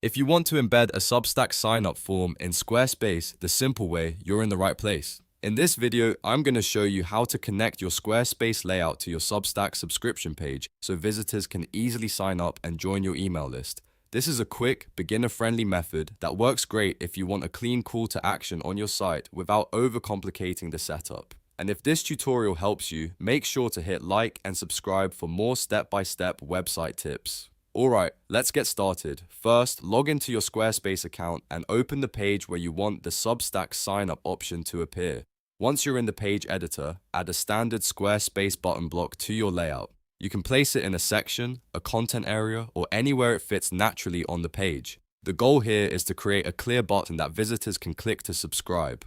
If you want to embed a Substack sign-up form in Squarespace the simple way, you're in the right place. In this video, I'm going to show you how to connect your Squarespace layout to your Substack subscription page so visitors can easily sign up and join your email list. This is a quick, beginner-friendly method that works great if you want a clean call to action on your site without overcomplicating the setup. And if this tutorial helps you, make sure to hit like and subscribe for more step-by-step website tips. Alright, let's get started. First, log into your Squarespace account and open the page where you want the Substack sign-up option to appear. Once you're in the page editor, add a standard Squarespace button block to your layout. You can place it in a section, a content area, or anywhere it fits naturally on the page. The goal here is to create a clear button that visitors can click to subscribe.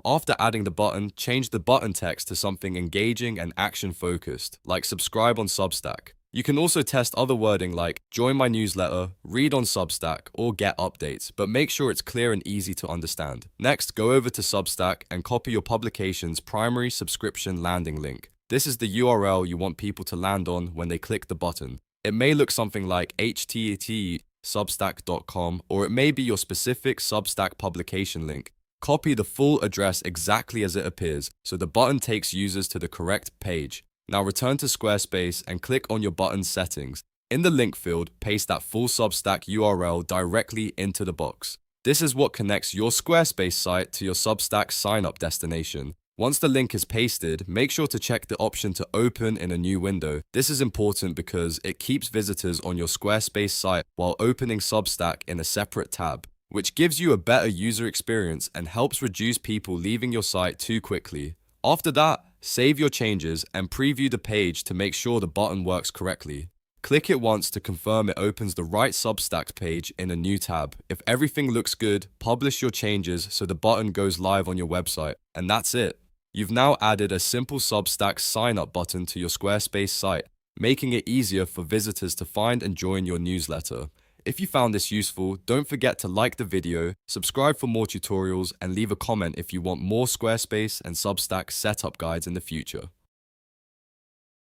After adding the button, change the button text to something engaging and action-focused, like subscribe on Substack. You can also test other wording like join my newsletter, read on Substack, or get updates, but make sure it's clear and easy to understand. Next, go over to Substack and copy your publication's primary subscription landing link. This is the URL you want people to land on when they click the button. It may look something like http://substack.com, or it may be your specific Substack publication link. Copy the full address exactly as it appears, so the button takes users to the correct page. Now return to Squarespace and click on your button settings. In the link field, paste that full Substack URL directly into the box. This is what connects your Squarespace site to your Substack sign-up destination. Once the link is pasted, make sure to check the option to open in a new window. This is important because it keeps visitors on your Squarespace site while opening Substack in a separate tab, which gives you a better user experience and helps reduce people leaving your site too quickly. After that, save your changes and preview the page to make sure the button works correctly. Click it once to confirm it opens the right Substack page in a new tab. If everything looks good, publish your changes so the button goes live on your website. And that's it. You've now added a simple Substack sign-up button to your Squarespace site, making it easier for visitors to find and join your newsletter. If you found this useful, don't forget to like the video, subscribe for more tutorials, and leave a comment if you want more Squarespace and Substack setup guides in the future.